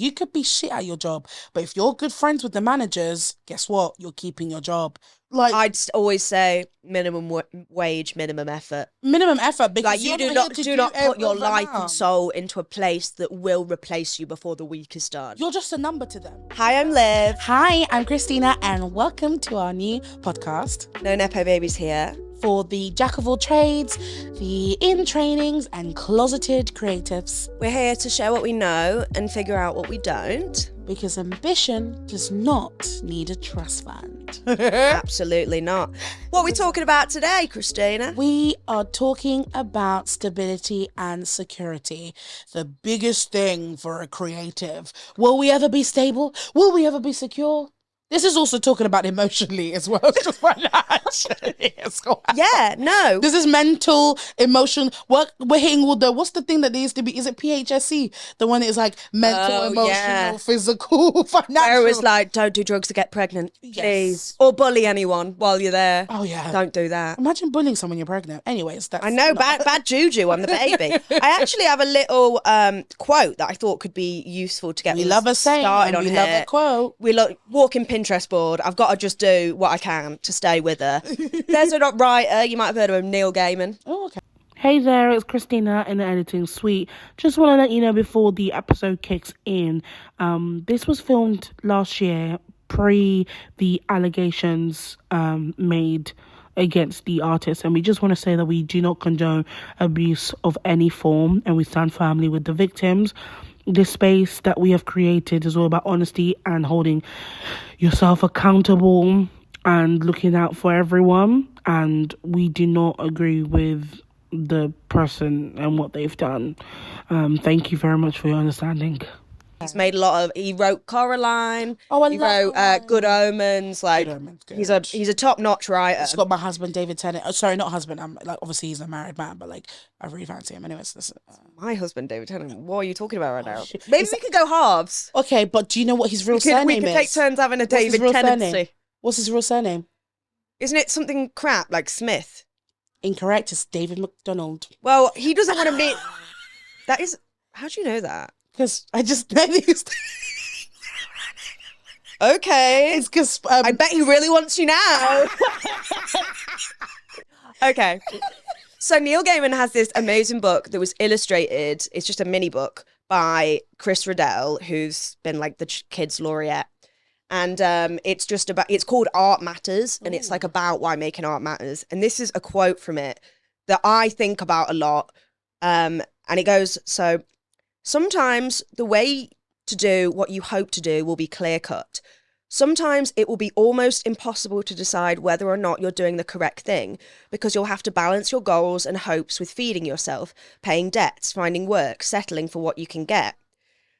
You could be shit at your job, but if you're good friends with the managers, guess what? You're keeping your job. Like, Always say minimum wage, minimum effort. minimum effort, because Like, you you're do not put your life overnight. and soul into a place that will replace you before the week is done. You're just a number to them. Hi, I'm Liv. Hi, I'm Christina, and welcome to our new podcast. No Nepo babies here. For the jack of all trades, the in-trainings and closeted creatives. We're here to share what we know and figure out what we don't. Because ambition does not need a trust fund. Absolutely not. What are we talking about today, Christina? We are talking about stability and security. The biggest thing for a creative. Will we ever be stable? Will we ever be secure? This is also talking about emotionally as well as just financially as well. Yeah, no. This is mental, emotion. We're hitting all the, what's the thing that needs to be, is it PHSE? The one that is like mental, emotional, physical, financial. Where it was like, don't do drugs to get pregnant, please. Or bully anyone while you're there. Oh, yeah. Don't do that. Imagine bullying someone you're pregnant. Anyways, that's... I know, bad juju on the baby. I actually have a little quote that I thought could be useful to get We love a saying, started on we here. love a quote. We walk in Pinterest board. I've got to just do what I can to stay with her. There's a writer, you might have heard of him, Neil Gaiman. Oh, okay. Hey there, it's Christina in the editing suite. Just want to let you know before the episode kicks in, this was filmed last year, pre the allegations made against the artist, and we just want to say that we do not condone abuse of any form, and we stand firmly with the victims. This space that we have created is all about honesty and holding yourself accountable and looking out for everyone, and we do not agree with the person and what they've done. Thank you very much for your understanding. He's made a lot of. He wrote Coraline. Oh, he wrote Good Omens. Like, Good Omens, good. He's a top-notch writer. It's got my husband David Tennant. Oh, sorry, not husband. I'm like, obviously he's a married man, but like I really fancy him. Anyways, this. My husband David Tennant. What are you talking about right now? Shit. Maybe we could go halves. Okay, but do you know what his real surname We could is? take turns having a What's his David real Tennancy. surname? What's his real surname? Isn't it something crap like Smith? Incorrect. It's David McDonald. Well, he doesn't want to be. That is. How do you know that? Because I just know these. Okay. It's because I bet he really wants you now. Okay. So Neil Gaiman has this amazing book that was illustrated. It's just a mini book by Chris Riddell, who's been like the kids laureate. And it's just about, it's called Art Matters, and it's like about why making art matters. And this is a quote from it that I think about a lot. And it goes, so sometimes the way to do what you hope to do will be clear cut. Sometimes it will be almost impossible to decide whether or not you're doing the correct thing, because you'll have to balance your goals and hopes with feeding yourself, paying debts, finding work, settling for what you can get.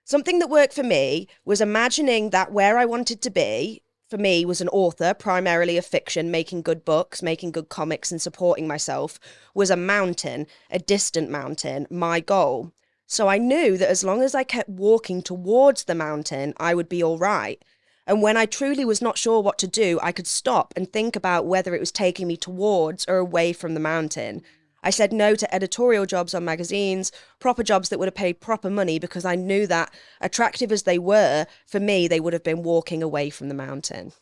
Something that worked for me was imagining that where I wanted to be, for me, was an author, primarily of fiction, making good books, making good comics and supporting myself, was a mountain, a distant mountain, my goal. So I knew that as long as I kept walking towards the mountain, I would be all right. And when I truly was not sure what to do, I could stop and think about whether it was taking me towards or away from the mountain. I said no to editorial jobs on magazines, proper jobs that would have paid proper money, because I knew that, attractive as they were, for me, they would have been walking away from the mountain.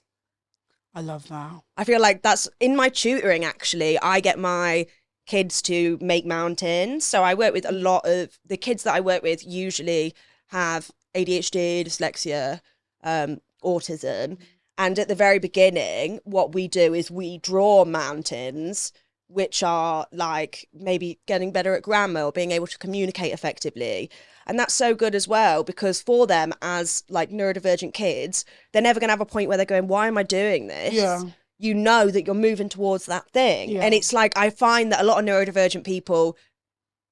I love that. I feel like that's in my tutoring, actually. I get my kids to make mountains. So I work with a lot of the kids that I work with usually have ADHD, dyslexia, autism. And at the very beginning, what we do is we draw mountains, which are like maybe getting better at grammar or being able to communicate effectively. And that's so good as well, because for them as like neurodivergent kids, they're never going to have a point where they're going, why am I doing this? Yeah. You know that you're moving towards that thing. Yeah. And it's like, I find that a lot of neurodivergent people,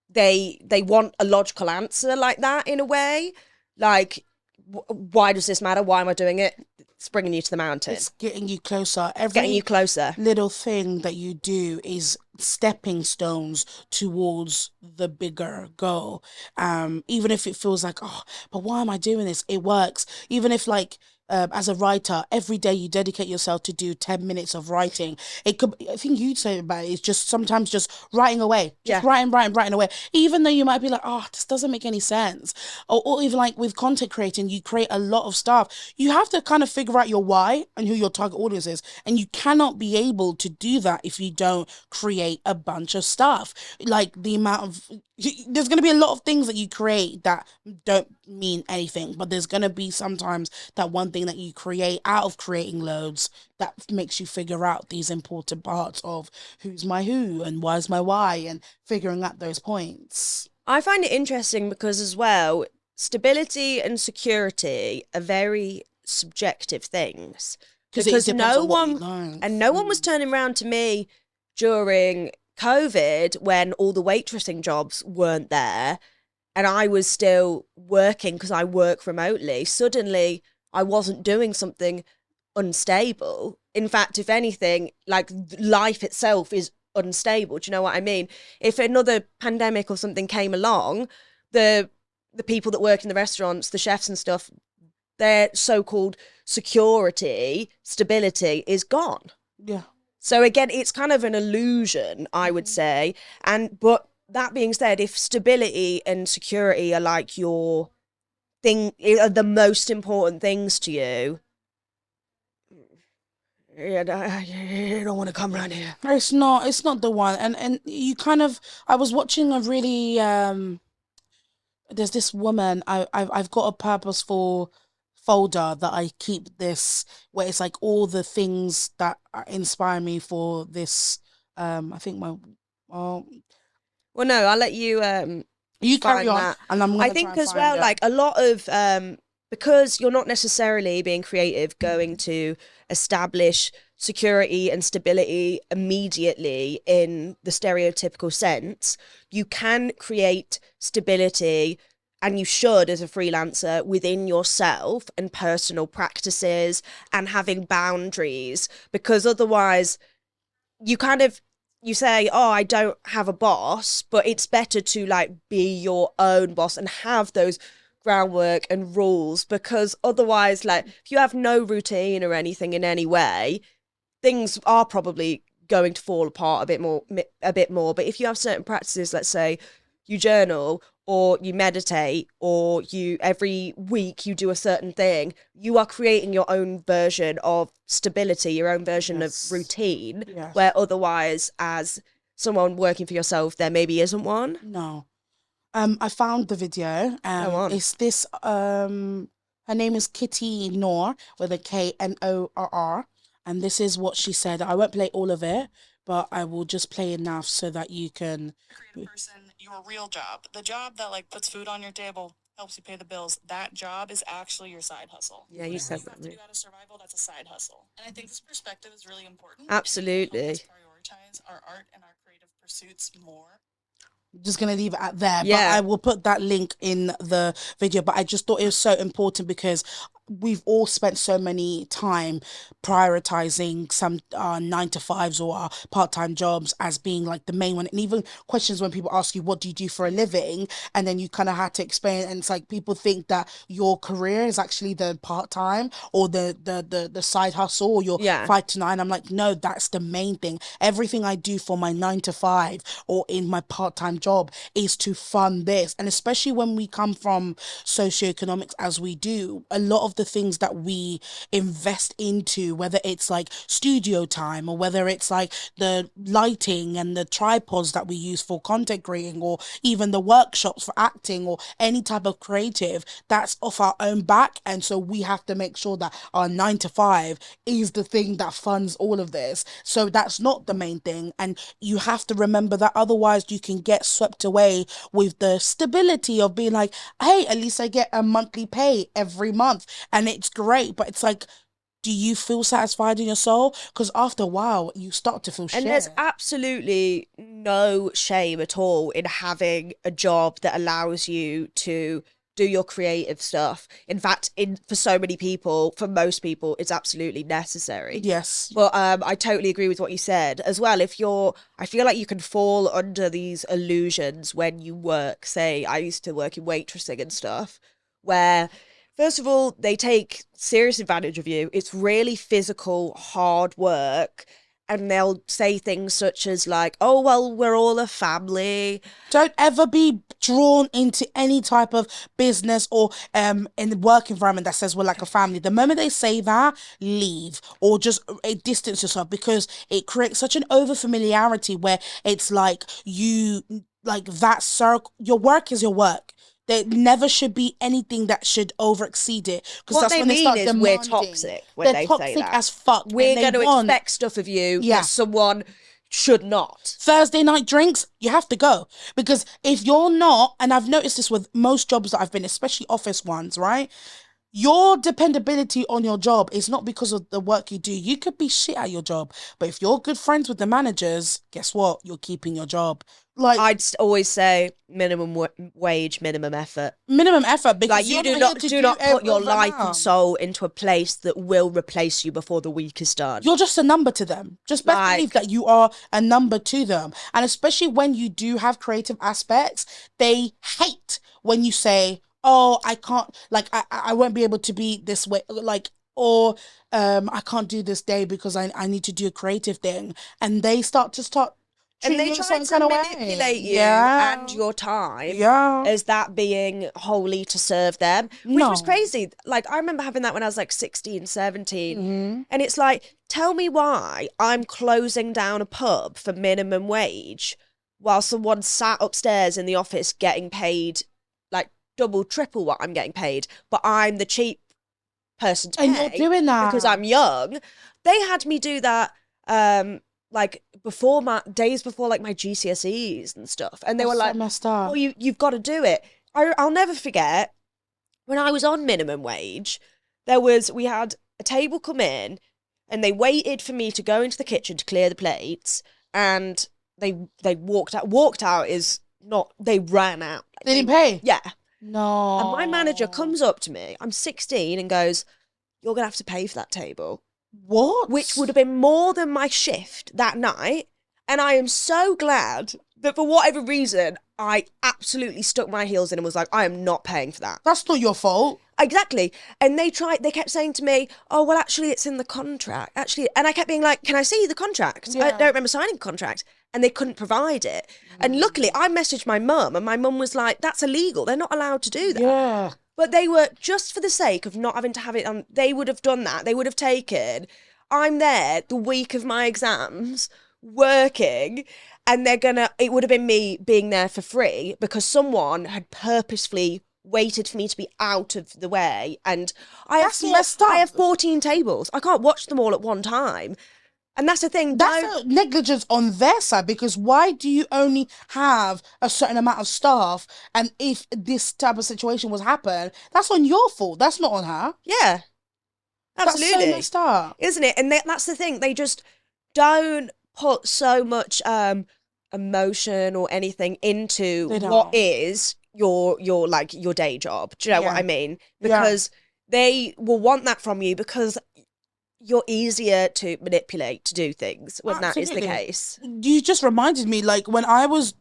they want a logical answer like that in a way. Like, why does this matter? Why am I doing it? It's bringing you to the mountain. It's getting you closer. Getting you closer. Little thing that you do is stepping stones towards the bigger goal. Even if it feels like, oh, but why am I doing this? It works. Even if like as a writer, every day you dedicate yourself to do 10 minutes of writing. It could, I think you'd say about it, it's just sometimes just writing away, just Yeah. writing away. Even though you might be like, oh, this doesn't make any sense. Or even like with content creating, you create a lot of stuff. You have to kind of figure out your why and who your target audience is. And you cannot be able to do that if you don't create a bunch of stuff. Like the amount of, there's going to be a lot of things that you create that don't mean anything, but there's going to be sometimes that one thing that you create out of creating loads that makes you figure out these important parts of who's my who and why's my why, and figuring out those points. I find it interesting because, as well, stability and security are very subjective things. Because no one was turning around to me during COVID when all the waitressing jobs weren't there and I was still working because I work remotely. Suddenly, I wasn't doing something unstable. In fact, if anything, like life itself is unstable. Do you know what I mean? If another pandemic or something came along, the people that work in the restaurants, the chefs and stuff, their so-called security, stability is gone. Yeah. So again, it's kind of an illusion, I would say. But that being said, if stability and security are like your thing, are the most important things to you, you don't want to come around here. It's not the one. And you kind of, I was watching a really there's this woman, I've got a purposeful folder that I keep this, where it's like all the things that inspire me for this. I think my well no, I'll let you you carry on that. and I'm gonna I think as well, like a lot of because you're not necessarily being creative going to establish security and stability immediately in the stereotypical sense. You can create stability, and you should as a freelancer, within yourself and personal practices and having boundaries, because otherwise you say, oh, I don't have a boss, but it's better to like be your own boss and have those groundwork and rules, because otherwise, like if you have no routine or anything in any way, things are probably going to fall apart a bit more. But if you have certain practices, let's say you journal or you meditate or you every week you do a certain thing, you are creating your own version of stability, your own version of routine, where otherwise as someone working for yourself there maybe isn't one. No. I found the video. It's this her name is Kitty Noor with a Knorr, and this is what she said. I won't play all of it, but I will just play enough so that you can. Creative person, your real job, the job that like puts food on your table, helps you pay the bills, that job is actually your side hustle. Yeah, you said that. You have to do out of survival, that's a side hustle. And I think this perspective is really important. Absolutely. Help us prioritize our art and our creative pursuits more. Just gonna leave it at there, Yeah. but I will put that link in the video. But I just thought it was so important because we've all spent so many time prioritizing some 9 to 5s or our part-time jobs as being like the main one, and even questions when people ask you what do you do for a living, and then you kind of had to explain, and it's like people think that your career is actually the part-time or the side hustle or your 5 to 9. I'm like, no, that's the main thing. Everything I do for my 9 to 5 or in my part-time job is to fund this. And especially when we come from socioeconomics as we do, a lot of the things that we invest into, whether it's like studio time or whether it's like the lighting and the tripods that we use for content creating, or even the workshops for acting or any type of creative, that's off our own back. And so we have to make sure that our 9 to 5 is the thing that funds all of this. So that's not the main thing. And you have to remember that, otherwise you can get swept away with the stability of being like, hey, at least I get a monthly pay every month and it's great. But it's like, do you feel satisfied in your soul? Because after a while you start to feel shit. And there's absolutely no shame at all in having a job that allows you to do your creative stuff. In fact, for so many people, for most people, it's absolutely necessary. Yes. But I totally agree with what you said as well. I feel like you can fall under these illusions when you work. Say, I used to work in waitressing and stuff, where First of all, they take serious advantage of you. It's really physical, hard work. And they'll say things such as like, oh, well, we're all a family. Don't ever be drawn into any type of business or in the work environment that says we're like a family. The moment they say that, leave or just distance yourself, because it creates such an over familiarity where it's like you like that circle. Your work is your work. There never should be anything that should over exceed it, because What that's they when they mean start is demanding. we're toxic when They're they say toxic that. as fuck. We're going to expect stuff of you Yeah. that someone should not. Thursday night drinks, you have to go. Because if you're not, and I've noticed this with most jobs that I've been, especially office ones, right? Your dependability on your job is not because of the work you do. You could be shit at your job, but if you're good friends with the managers, guess what? You're keeping your job. Like, I'd always say minimum wage, minimum effort. minimum effort, because Like, you do not put your life overnight. and soul into a place that will replace you before the week is done. You're just a number to them. Just best believe that you are a number to them. And especially when you do have creative aspects, they hate when you say, oh, I can't, like, I won't be able to be this way, like, or I can't do this day because I need to do a creative thing. And they start and they treating you try in to some kind of way. manipulate you Yeah. and your time Yeah. as that being wholly to serve them, which was crazy. Like, I remember having that when I was like 16, 17. Mm-hmm. And it's like, tell me why I'm closing down a pub for minimum wage while someone sat upstairs in the office getting paid like double, triple what I'm getting paid, but I'm the cheap person to pay. And you're doing that because I'm young. They had me do that like before my days before like my GCSEs and stuff, and they were so like, messed up. "Well, you've got to do it." I'll never forget when I was on minimum wage. We had a table come in, and they waited for me to go into the kitchen to clear the plates, and they walked out. Walked out is not. They ran out. They didn't pay. Yeah. No. And my manager comes up to me. I'm 16 and goes, "You're gonna have to pay for that table." What? Which would have been more than my shift that night. And I am so glad that for whatever reason, I absolutely stuck my heels in and was like, I am not paying for that. That's not your fault. Exactly. And they kept saying to me, oh, well, actually, it's in the contract. Actually, and I kept being like, can I see the contract? Yeah. I don't remember signing the contract. And they couldn't provide it. And luckily, I messaged my mum, and my mum was like, that's illegal. They're not allowed to do that. Yeah. But they were, just for the sake of not having to have it on, they would have done that. They would have taken, I'm there the week of my exams, working, and it would have been me being there for free because someone had purposefully waited for me to be out of the way. And That's messed up. I have 14 tables. I can't watch them all at one time. And that's the thing. That's a negligence on their side, because why do you only have a certain amount of staff? And if this type of situation was happen, that's on your fault. That's not on her. Yeah. Absolutely. That's so messed up. Isn't it? And that's the thing. They just don't put so much emotion or anything into what is your day job. Do you know what I mean? Because they will want that from you because you're easier to manipulate to do things when that is the case. You just reminded me, like, when I was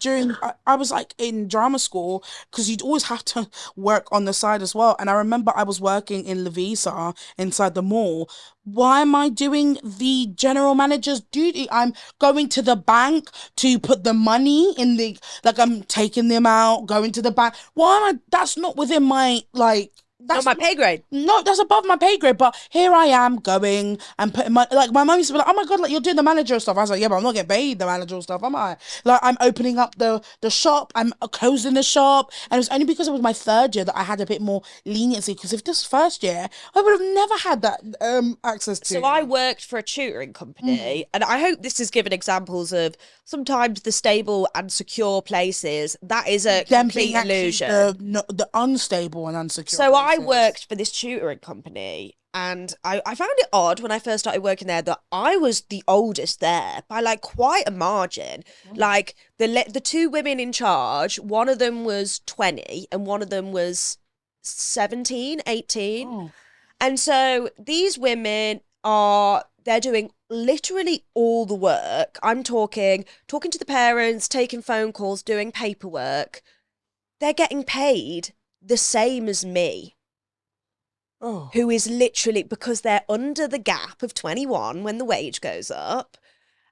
I was like in drama school, because you'd always have to work on the side as well. And I remember I was working in Lavisa inside the mall. Why am I doing the general manager's duty? I'm going to the bank to put the money in I'm taking them out, going to the bank. Why am I? That's not within my, like, that's not my pay grade. No, that's above my pay grade. But here I am going and putting my mum used to be like, oh my God, like, you're doing the manager stuff. I was like, yeah, but I'm not getting paid the manager stuff, am I? Like, I'm opening up the shop, I'm closing the shop. And it was only because it was my third year that I had a bit more leniency. Because if this first year, I would have never had that access to. So I worked for a tutoring company, and I hope this is given examples of sometimes the stable and secure places, that is a complete illusion. The unstable and unsecure So places. I worked for this tutoring company, and I found it odd when I first started working there that I was the oldest there by like quite a margin. Like the two women in charge, one of them was 20 and one of them was 17, 18. Oh. And so these women they're doing literally all the work. I'm talking to the parents, taking phone calls, doing paperwork. They're getting paid the same as me. Oh. who is literally, because they're under the gap of 21 when the wage goes up,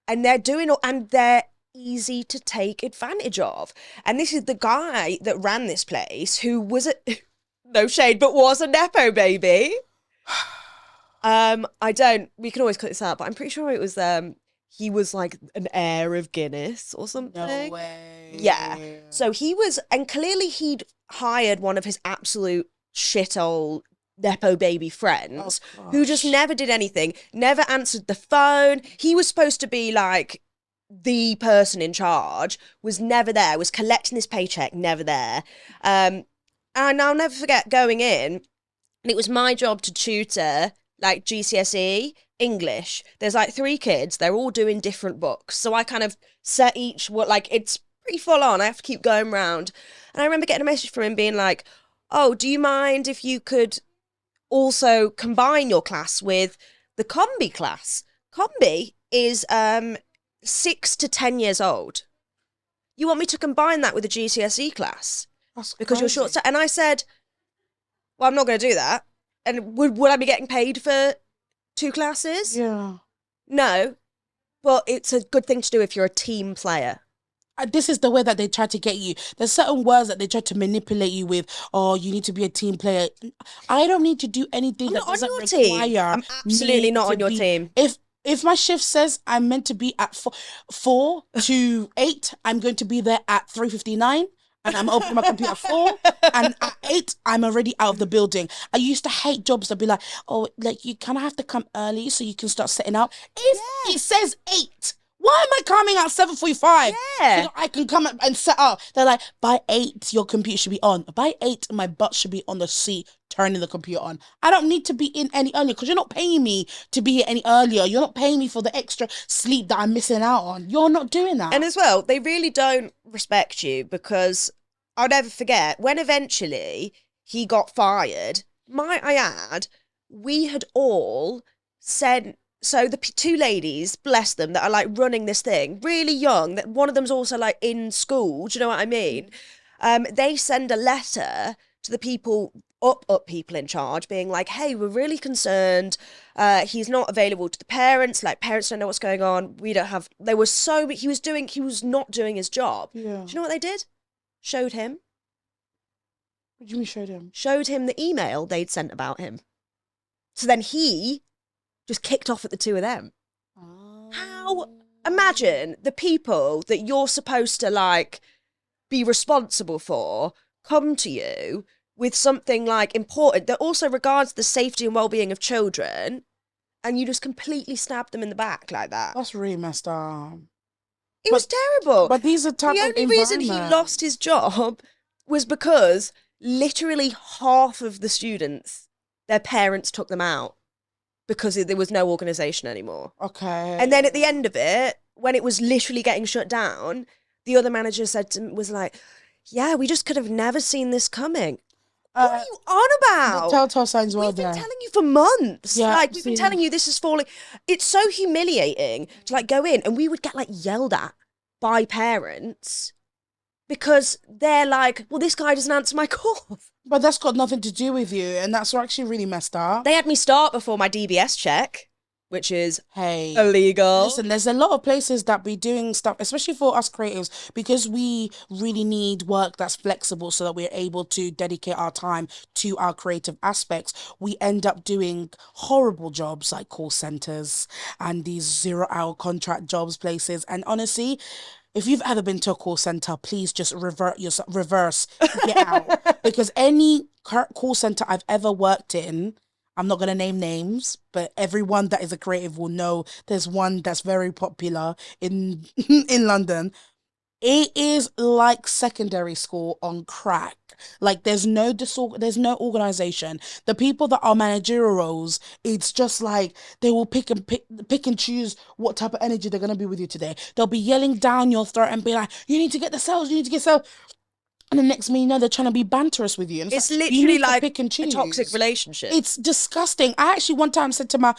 and they're easy to take advantage of. And this is the guy that ran this place who was no shade, but was a Nepo baby. We can always cut this out, but I'm pretty sure it was, he was like an heir of Guinness or something. No way. Yeah. So he was, and clearly he'd hired one of his absolute shithole Nepo baby friends who just never did anything, never answered the phone. He was supposed to be like the person in charge, was never there, was collecting this paycheck, never there. And I'll never forget going in, and it was my job to tutor like GCSE English. There's like 3 kids, they're all doing different books. So I kind of set each it's pretty full on. I have to keep going round. And I remember getting a message from him being like, oh, do you mind if you could also combine your class with the combi class? Combi is 6 to 10 years old. You want me to combine that with a GCSE class? That's Because you're crazy. short. And I said, well, I'm not going to do that. And would I be getting paid for 2 classes? Yeah. No, but it's a good thing to do if you're a team player. This is the way that they try to get you. There's certain words that they try to manipulate you with. Oh, you need to be a team player. I don't need to do anything I'm that not on doesn't your require team. I'm absolutely me not to on your be- team. If my shift says I'm meant to be at 4 to 8, I'm going to be there at 3:59. And I'm opening my computer at 4, and at 8, I'm already out of the building. I used to hate jobs that be like, oh, like you kind of have to come early so you can start setting up. If it says 8, why am I coming at 7:45? Yeah. So that I can come up and set up. They're like, by 8, your computer should be on. By 8, my butt should be on the seat, turning the computer on. I don't need to be in any earlier because you're not paying me to be here any earlier. You're not paying me for the extra sleep that I'm missing out on. You're not doing that. And as well, they really don't respect you, because I'll never forget when eventually he got fired, might I add, we had all sent, so the 2 ladies, bless them, that are like running this thing, really young, that one of them's also like in school, do you know what I mean? They send a letter to the people, up people in charge, being like, hey, we're really concerned. He's not available to the parents. Like, parents don't know what's going on. We don't have, he was not doing his job. Yeah. Do you know what they did? Showed him. What do you mean showed him? Showed him the email they'd sent about him. So then he just kicked off at the 2 of them. How? Imagine the people that you're supposed to like be responsible for come to you with something like important that also regards the safety and well-being of children, and you just completely stab them in the back like that. That's really messed up. It was terrible. But these are type The of only reason he environment. lost his job was because literally half of the students, their parents took them out because there was no organisation anymore. Okay. And then at the end of it, when it was literally getting shut down, the other manager was like, yeah, we just could have never seen this coming. What are you on about? The telltale signs were We've been there. telling you for months. Yeah, Like, we've been absolutely. telling you this is falling. It's so humiliating to like go in, and we would get like yelled at by parents because they're like, well, this guy doesn't answer my calls. But that's got nothing to do with you, and that's actually really messed up. They had me start before my DBS check, which is Hey. illegal. Listen, there's a lot of places that be doing stuff, especially for us creatives, because we really need work that's flexible so that we're able to dedicate our time to our creative aspects. We end up doing horrible jobs like call centers and these 0-hour contract jobs places. And honestly, if you've ever been to a call center, please just reverse, get out. Because any call center I've ever worked in, I'm not going to name names, but everyone that is a creative will know there's one that's very popular in in London. It is like secondary school on crack. Like there's no organization. The people that are managerial roles, it's just like they will pick and choose what type of energy they're going to be with you today. They'll be yelling down your throat and be like, you need to get the sales, you need to get sales. and the next minute you know they're trying to be banterous with you. And It's you literally need to like pick and a choose. toxic relationship. It's disgusting. I actually one time said to my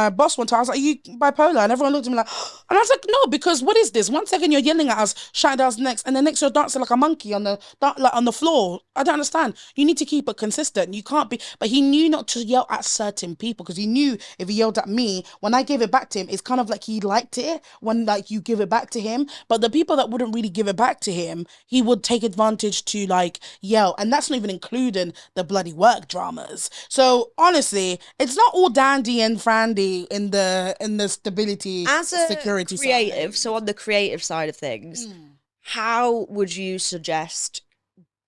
boss one time, I was like, "Are you bipolar?" And everyone looked at me like, and I was like, "No, because what is this? 1 second you're yelling at us, shouting at us next, and the next you're dancing like a monkey on the floor. I don't understand. You need to keep it consistent. You can't be." But he knew not to yell at certain people because he knew if he yelled at me, when I gave it back to him, it's kind of like he liked it when like you give it back to him. But the people that wouldn't really give it back to him, he would take advantage to like yell, and that's not even including the bloody work dramas. So honestly, it's not all dandy and frandy in the stability As a security creative, side. so on the creative side of things, how would you suggest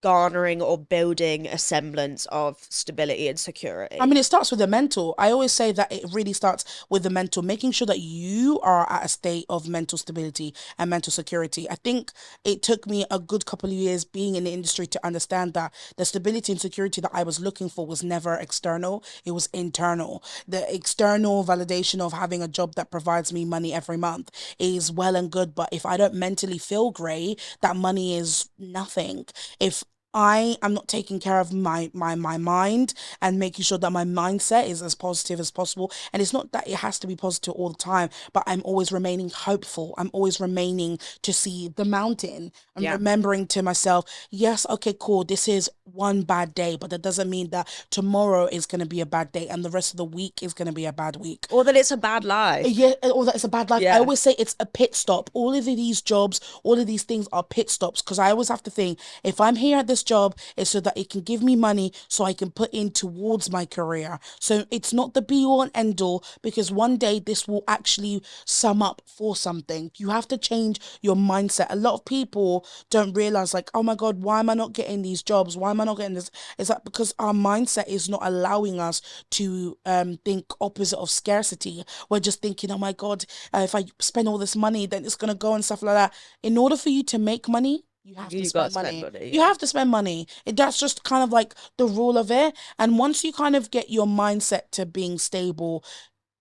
garnering or building a semblance of stability and security? I mean, it starts with the mental. I always say that it really starts with the mental, making sure that you are at a state of mental stability and mental security. I think it took me a good couple of years being in the industry to understand that the stability and security that I was looking for was never external, it was internal. The external validation of having a job that provides me money every month is well and good, but if I don't mentally feel great, that money is nothing. If I am not taking care of my mind and making sure that my mindset is as positive as possible. And it's not that it has to be positive all the time, but I'm always remaining hopeful. I'm always remaining to see the mountain. I'm remembering to myself, yes, okay, cool. This is one bad day, but that doesn't mean that tomorrow is going to be a bad day and the rest of the week is going to be a bad week. Or that it's a bad life. Yeah, or that it's a bad life. Yeah. I always say it's a pit stop. All of these jobs, all of these things are pit stops because I always have to think, if I'm here at this job, it's so that it can give me money so I can put in towards my career. So it's not the be all and end all, because one day this will actually sum up for something. You have to change your mindset. A lot of people don't realize, like, oh my God, why am I not getting these jobs? Why am I not getting this? It's like because our mindset is not allowing us to think opposite of scarcity. We're just thinking, oh my God, if I spend all this money, then it's gonna go and stuff like that. In order for you to make money, you have to You spend gotta money. spend money, You have to spend money. That's just kind of like the rule of it. And once you kind of get your mindset to being stable,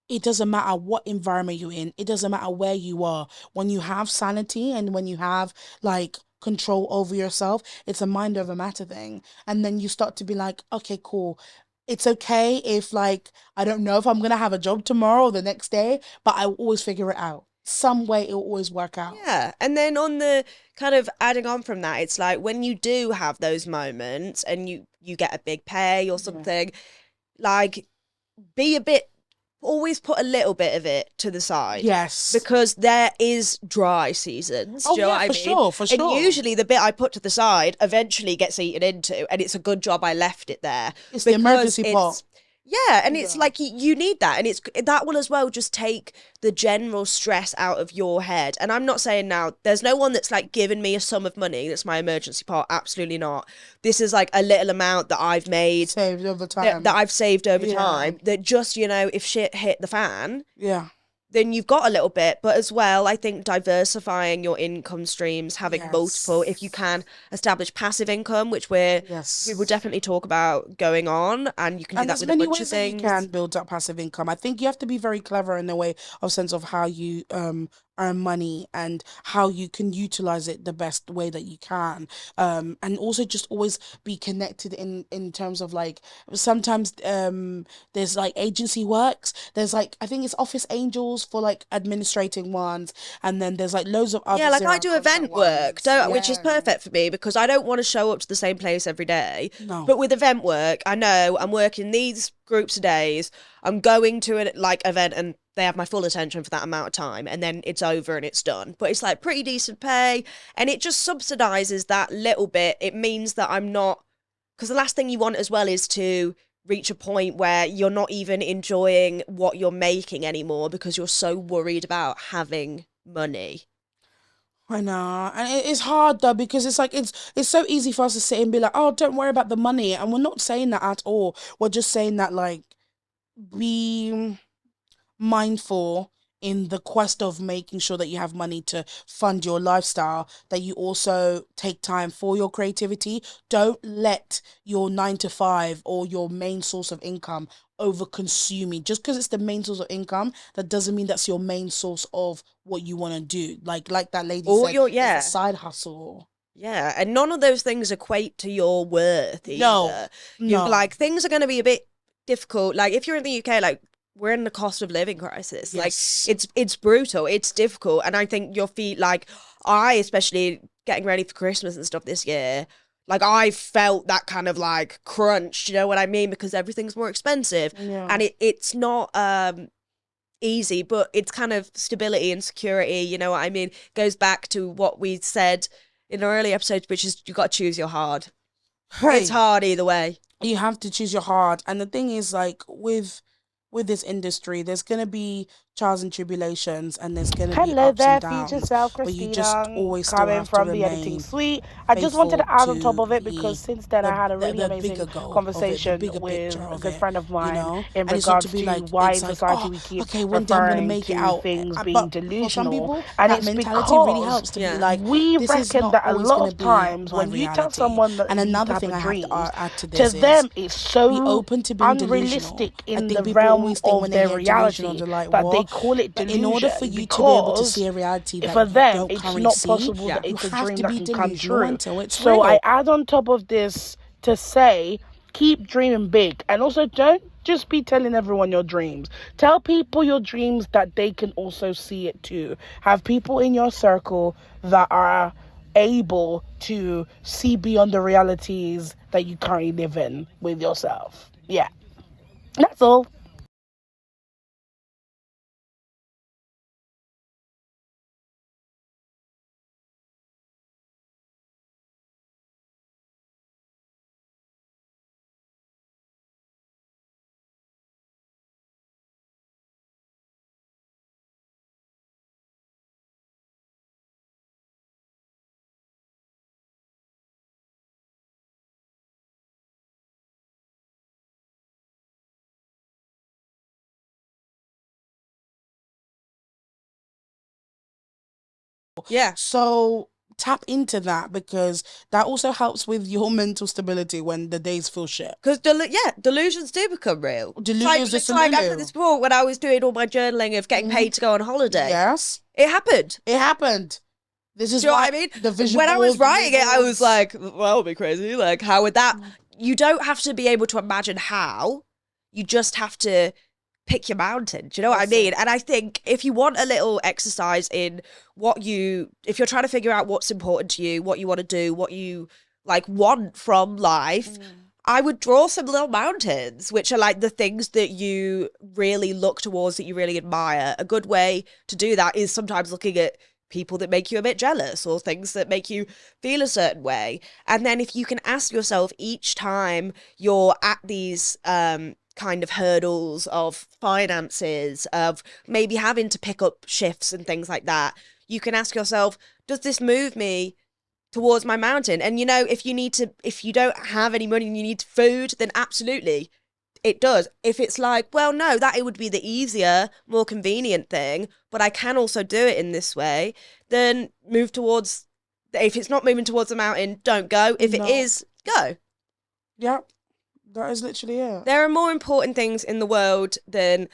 it doesn't matter what environment you're in. It doesn't matter where you are. When you have sanity and when you have like control over yourself, it's a mind over matter thing. And then you start to be like, okay, cool. It's okay if like, I don't know if I'm going to have a job tomorrow or the next day, but I will always figure it out. Some way it'll always work out. Yeah. And then on the kind of adding on from that, it's like when you do have those moments and you get a big pay or something, like be a bit, always put a little bit of it to the side. Yes. Because there is dry seasons. Oh, do you know yeah, what I for mean? sure, for And sure. usually the bit I put to the side eventually gets eaten into, and it's a good job I left it there. It's the emergency it's- pot. Yeah, and it's like you need that, and that will as well just take the general stress out of your head. And I'm not saying now there's no one that's like giving me a sum of money that's my emergency pot. Absolutely not. This is like a little amount that I've made Saved over time. that I've saved over Yeah. time. That just if shit hit the fan, Yeah. then you've got a little bit. But as well, I think diversifying your income streams, having multiple, if you can establish passive income, which we will definitely talk about going on, and you can do that with a bunch of things. You can build up passive income. I think you have to be very clever in the way of sense of how you earn money and how you can utilize it the best way that you can, and also just always be connected in terms of like sometimes there's like agency works, there's like I think it's office angels for like administrating ones, and then there's like loads of other like I do event work, which is Yeah. perfect for me because I don't want to show up to the same place every day. No. But with event work, I know I'm working these groups of days. I'm going to an event and they have my full attention for that amount of time, and then it's over and it's done. But it's like pretty decent pay, and it just subsidizes that little bit. It means that I'm not, because the last thing you want as well is to reach a point where you're not even enjoying what you're making anymore because you're so worried about having money. I know, and it's hard though because it's like it's so easy for us to sit and be like, oh, don't worry about the money, and we're not saying that at all. We're just saying that like be mindful in the quest of making sure that you have money to fund your lifestyle, that you also take time for your creativity. Don't let your 9 to 5 or your main source of income over consume you. Just because it's the main source of income, that doesn't mean that's your main source of what you want to do. Like that lady said, it's a side hustle. Yeah, and none of those things equate to your worth No, either. no. Like things are going to be a bit difficult. Like if you're in the UK, like we're in the cost of living crisis. Like Yes. it's brutal, it's difficult, and I think your feet like I especially getting ready for Christmas and stuff this year. Like I felt that kind of like crunch, you know what I mean? Because everything's more expensive, Yeah. and it's not easy, but it's kind of stability and security, you know what I mean? Goes back to what we said in our early episodes, which is you got to choose your hard. It's Hey, hard either way. you have to choose your heart. And the thing is, like, with this industry, there's gonna be trials and tribulations, and there's gonna be Hello ups and there, future downs. self, But you just Christina, always still coming have to from the editing remain suite. I just wanted faithful to add on top to of it because since then I had a really the amazing bigger goal of it, the conversation bigger with picture a of good it, friend of you mine know. in And it's not to regards be to like, why in it's like, society oh, we keep okay, one day I'm gonna referring make it to out. things being But for some delusional. people, And that it's mentality really because helps to be Yeah. like, we this is reckon not that a always lot gonna of be times my when you tell reality. someone that And these another type thing of I have to dreams, add to to this is them it's be so open to being delusional. unrealistic I in the think people realm always think of when they their hear delusional, reality they're like, that they what? call it But in order for delusion you to be able to see because a reality for that you them don't it's currently not see, possible that Yeah. you it's a have dream to that be can come delusional true. until it's So I real. add on top of this to say keep dreaming big, and also don't just be telling everyone your dreams. Tell people your dreams that they can also see it too. Have people in your circle that are able to see beyond the realities that you currently live in with yourself. Yeah, that's all. Yeah. So tap into that, because that also helps with your mental stability when the days feel shit. Because delusions do become real. Delusions It's are like I've said Lulu. this before when I was doing all my journaling of getting paid to go on holiday. Yes, It happened. it happened. This is Do you know why what I mean? the vision When I was boards, the mood writing it, I was boards. like, well, that would be crazy. Like, how would that? You don't have to be able to imagine how. You just have to pick your mountain. Do you know what I That's mean? it. And I think if you want a little exercise in if you're trying to figure out what's important to you, what you want to do, what you like want from life, I would draw some little mountains, which are like the things that you really look towards, that you really admire. A good way to do that is sometimes looking at people that make you a bit jealous or things that make you feel a certain way. And then if you can ask yourself each time you're at these kind of hurdles of finances, of maybe having to pick up shifts and things like that, you can ask yourself, does this move me towards my mountain? And you know, if you don't have any money and you need food, then absolutely it does. If it's like, well, no, that it would be the easier, more convenient thing, but I can also do it in this way, then move towards. If it's not moving towards the mountain, don't go. If it No. is, go. Yep, that is literally it. There are more important things in the world than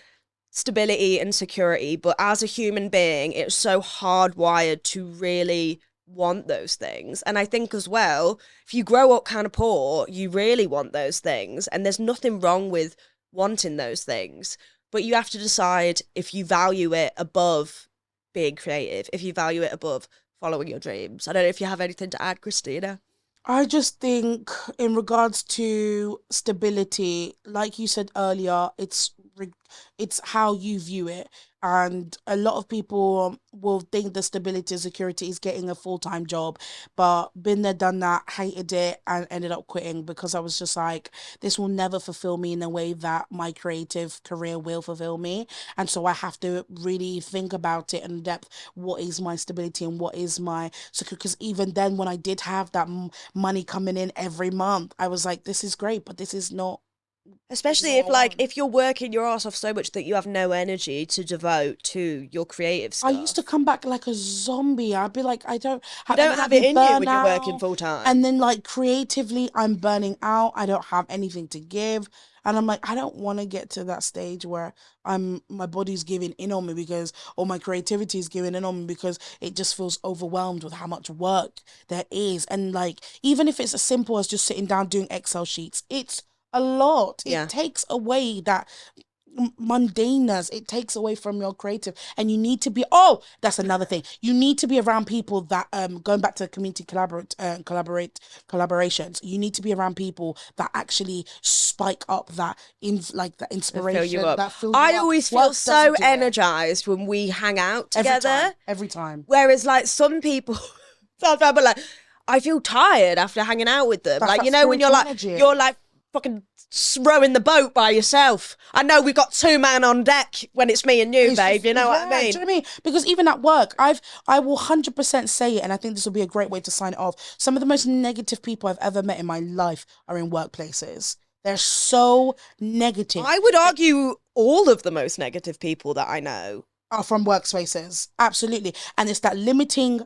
stability and security, but as a human being, it's so hardwired to really want those things. And I think as well, if you grow up kind of poor, you really want those things, and there's nothing wrong with wanting those things, but you have to decide if you value it above being creative, if you value it above following your dreams. I don't know if you have anything to add, Christina. I just think, in regards to stability, like you said earlier, it's how you view it. And a lot of people will think the stability and security is getting a full-time job, but been there, done that, hated it, and ended up quitting because I was just like, this will never fulfill me in a way that my creative career will fulfill me. And so I have to really think about it in depth. What is my stability and what is my security? Because even then, when I did have that money coming in every month, I was like, this is great, but this is not Especially This is if what I want. if you're working your ass off so much that you have no energy to devote to your creative stuff. I used to come back like a zombie. I'd be like, I don't You have, don't and then have I'd it be in you when burnt you're working out. full time. And then like creatively, I'm burning out. I don't have anything to give. And I'm like, I don't want to get to that stage where my body's giving in on me because, or my creativity is giving in on me because it just feels overwhelmed with how much work there is. And like, even if it's as simple as just sitting down doing Excel sheets, it's a lot. Yeah. It takes away that mundaneness. It takes away from your creative, and you need to be, that's another thing, you need to be around people that going back to community collaborations, you need to be around people that actually spike up that that inspiration, fill you up. that fills I you up. always Work feel doesn't so do it. energized when we hang out together. Every time. Whereas like some people, sometimes I'm like, I feel tired after hanging out with them. That's like, that you know, when spiritual energy. you're like fucking rowing the boat by yourself. I know we've got 2 men on deck when it's me and you, It's babe. just- You know what I yeah, mean? do you know what I mean? Because even at work, I will 100% say it, and I think this will be a great way to sign it off. Some of the most negative people I've ever met in my life are in workplaces. They're so negative. I would argue all of the most negative people that I know Are from workspaces, absolutely, and it's that limiting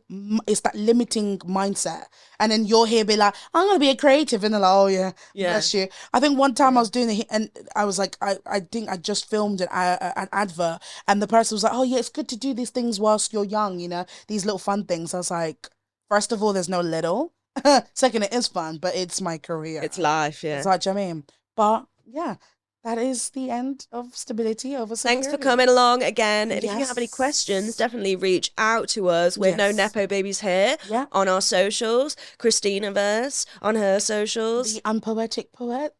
mindset. And then you're here be like, I'm gonna be a creative, and they're like, oh yeah, bless you. I think one time I was doing it, and I was like, I think I just filmed an advert, and the person was like, oh yeah, it's good to do these things whilst you're young, these little fun things. I was like, first of all, there's no little. Second, it is fun, but it's my career. it's life. Yeah. It's like, do you know what I mean? But yeah. That is the end of stability over security. Thanks for coming along again. And if you have any Yes. questions, definitely reach out to us. We're No Yes. Nepo Babies here Yeah. on our socials. Christina Verse on her socials. The unpoetic poet.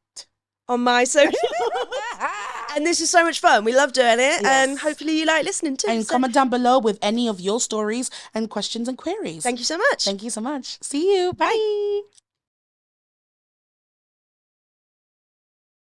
On my socials. And this is so much fun. We love doing it. And Yes. hopefully you like listening to it. And comment down below with any of your stories and questions and queries. Thank you so much. Thank you so much. See you. Bye.